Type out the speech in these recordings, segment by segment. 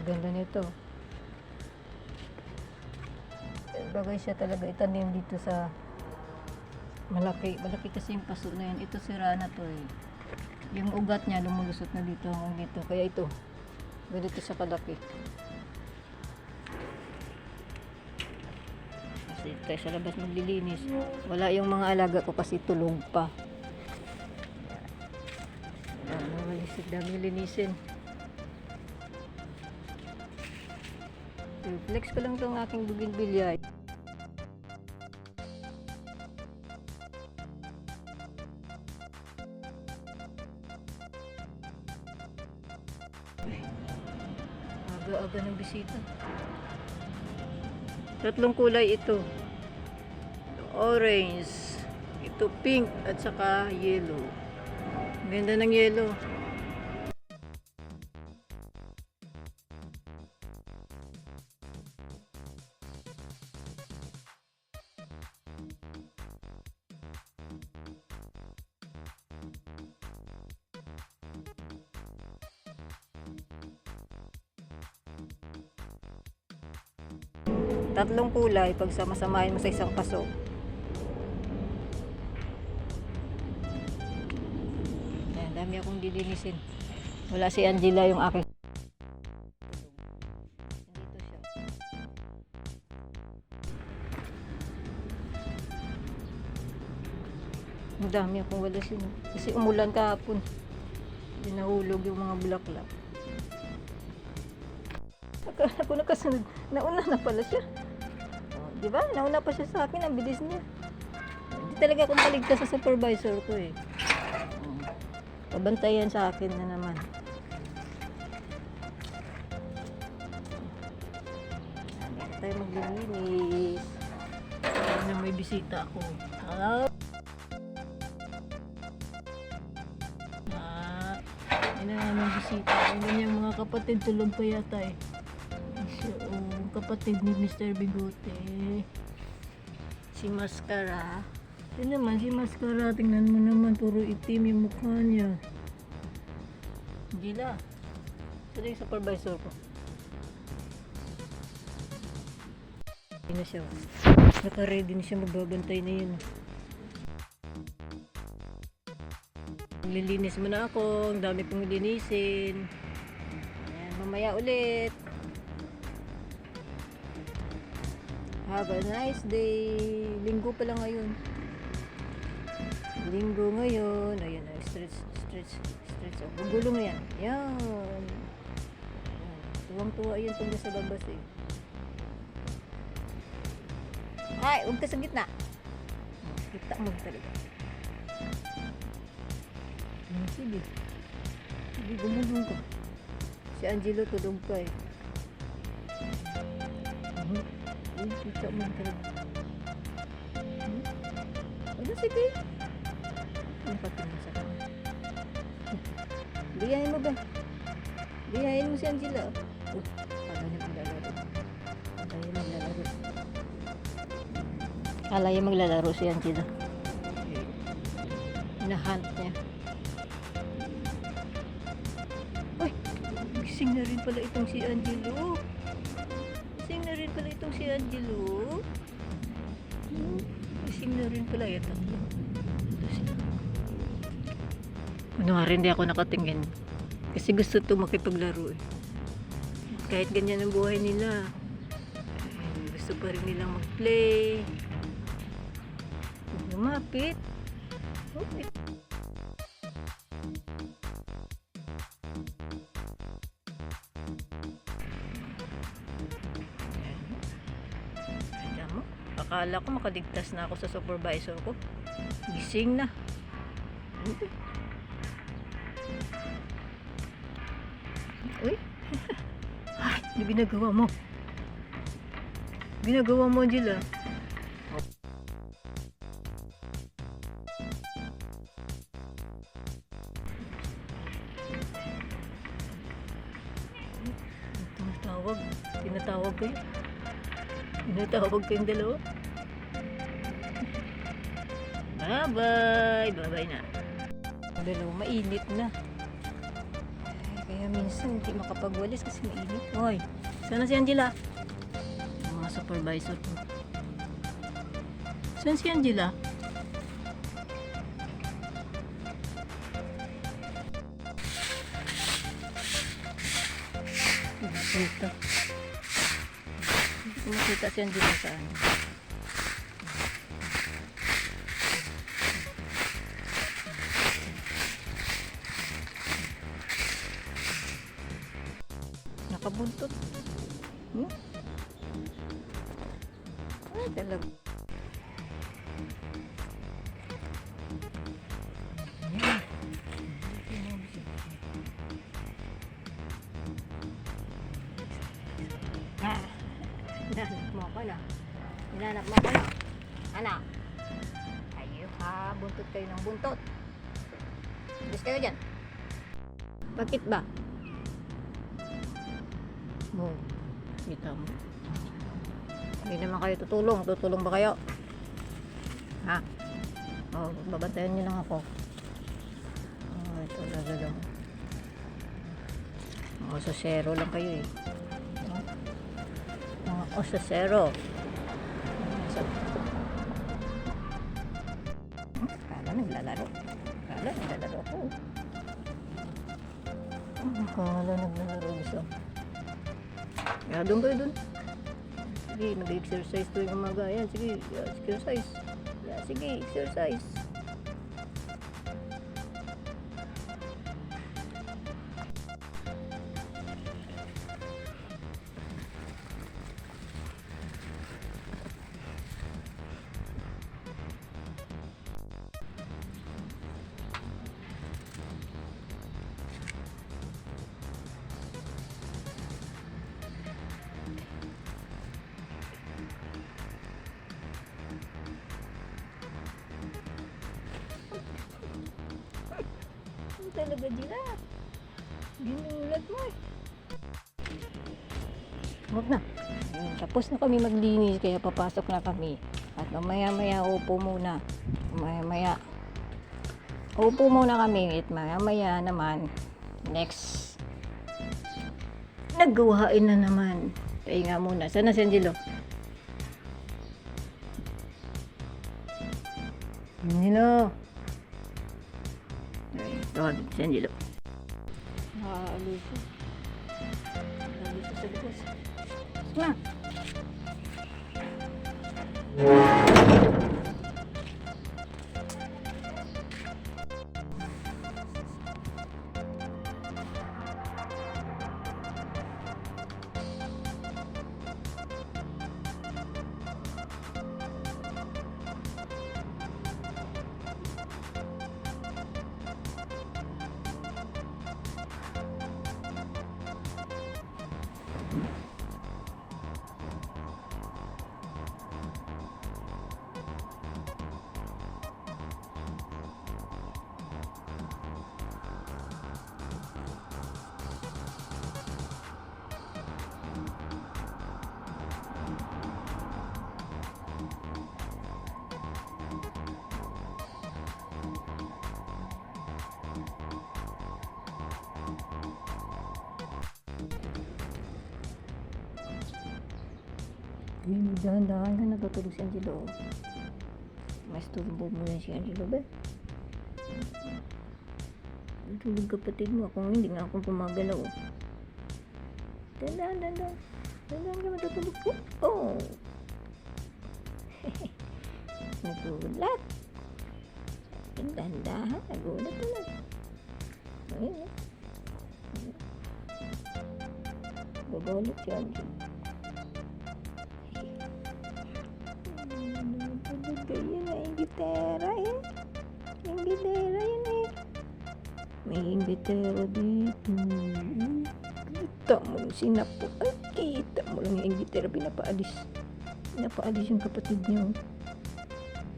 Ganda nito. Bagay siya talaga itanim dito sa malaki. Malaki kasi yung paso na yan. Ito sira na to eh. Yung ugat niya lumulusot na dito hanggang dito. Kaya ito, ganito siya kalaki. Kasi tayo sa labas maglilinis. Wala yung mga alaga ko kasi tulog pa. Malisig dami linisin. Flex ko lang itong aking bougainvillea. Aga-aga ng bisita. Tatlong kulay ito. Orange, ito pink at saka yellow. Ganda ng yellow. Tatlong kulay pag sama-samahin mo sa isang paso. Ayan, dami akong dilinisin. Wala si Angela yung aking. Dito siya. Ang dami akong walasin. Kasi umulan kahapon. Dinahulog yung mga bulaklak. Ako nakasunod. Nauna na pala siya. Di ba? Nauna pa siya sa akin. Ang bilis niya. Hindi talaga akong paligtas sa supervisor ko eh. Pabantayan sa akin na naman. Dito tayo maglilinis. Na may bisita ako. Yan na naman bisita. Ang ganyang mga kapatid tulog pa yata eh. Kapatid ni Mr. Bigote. Si Mascara. Yan naman si Mascara. Tingnan mo naman. Puro itim yung mukha niya. Gila. Ito yung supervisor ko. Hindi na siya. Naka-ready na siya. Magbabantay na yun. Lilinis muna ako. Ang dami kong linisin. Ayan, mamaya ulit. Have a nice day. Linggo pa lang ngayon. Linggo ngayon. Ayan, stretch. Oh, gugulo mo yan. Yan. Tuwang-tuwa yan pag nasa labas eh. Ay, huwag ka sa gitna. Kita mo talaga. Sige. Sige, gumulong ka. Si Angelo tulog pa eh. Uy, kita mo talaga. Ano, sige. Ano patingin sa kanya? Biyahin mo ba? Biyahin mo si Angela. Kala niya maglalaro. Kala niya maglalaro si Angela. Nahunt niya. Uy, gising na rin pala itong si Angelo. Gising na rin pala itong si Angelo. Gising na rin pala ito. Kunwari hindi ako nakatingin. Kasi gusto ito makipaglaro eh. Kahit ganyan ang buhay nila. Gusto pa rin nilang mag-play. Lumapit. Okay. Akala ko makaligtas na ako sa supervisor ko. Gising na. Uy. Ay, ano ginagawa mo? Ginagawa mo, Angela. Tinatawag kayo. Tinatawag kayong dalawa. Bye-bye. Bye-bye na. Dalawa, mainit na. Kaya minsan hindi makapagwalis kasi mainit. Hoy, sana si Angela? Yung mga supervisor ko. Saan si Angela? Ito. Hindi ko makita si Angela saan. Nakabuntot. Ay, talaga. Yan. Hinanap mo ako na. Hinanap mo ako na. Anak. Ayo ha, buntot kayo ng buntot. Bilis kayo dyan. Bakit ba? Oh, kita mo. Hindi naman kayo tutulong. Tutulong ba kayo? Ha? Oh, babantayan nyo lang ako. Oh, ito talaga lang. Mga ososero lang kayo eh. Mga ososero. Kala naglalaro. Kala naglalaro ako. Kala naglalaro gusto. Kaya doon kayo doon. Sige, mag-exercise tuwing umaga. Yan, sige, exercise. Yan, sige, exercise. Talaga dila. Ginulat mo eh. Huwag na. Tapos na kami maglinis kaya papasok na kami. At maya-maya upo muna. Maya-maya. Upo muna kami at maya-maya naman. Next. Naggawain na naman. Kaya nga muna. Sana si Angelo? Angelo. Tawag si Angelo. Nakaaluso. Nakaaluso sa likos. Na! Ayun, dahan-dahan ka natutulog si Angelo. Mas turbo mo yan si Angelo ba? Natulog kapatid mo. Ako hindi nga akong pumagalaw. Dahan-dahan, dahan-dahan. Dahan-dahan ka matutulog po. Oh! Nagulat. Dahan-dahan. Nagulat na lang. Ayun. Gagalit si Angelo. Yan na yung gitara eh. Yung gitara yun eh. May gitara dito. Kita mo yung sinapo. Ay, kita mo lang yung gitara. Pinapaalis. Pinapaalis yung kapatid niyo.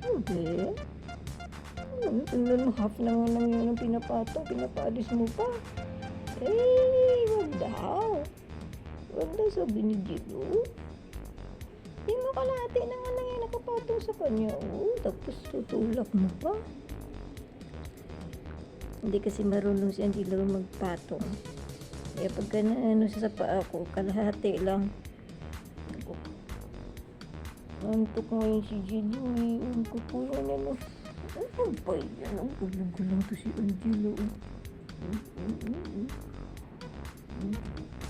Hindi. Half na nga lang yun ang pinapatong. Pinapaalis mo pa. Eh, wag daw. Wag daw sabi ni Gilo. Hindi mo kalahati na nga lang yan nakapatong sa kanya. Oo, tapos tutulak mo pa. Hindi kasi marunong si Angelo magpatong. Kaya pagka na ano siya sa paa ko, kalahati lang. Antok ngayon si Angelo eh. Ang kukulan ano. Ano ba yan? Ang gulang to si Angelo.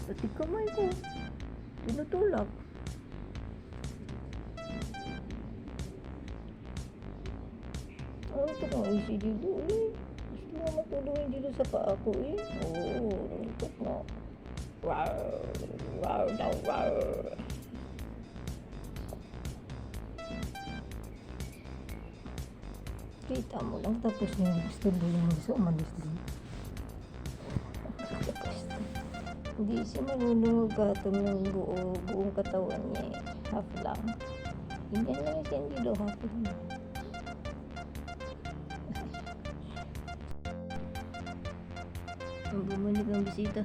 Pati kamay ko. Tinutulak. Antok ngayon si Angelo eh. Gusto mo matulungin dito sa paa ko eh. Oo, antok na. Wow, wow, wow, wow. Kita mo lang tapos yung gusto din sa umalis din. Hindi siya marunong maggatong ng buong katawan niya eh. Half lang. Hindi lang siya hindi daw half lang. Bumalik ang bisita.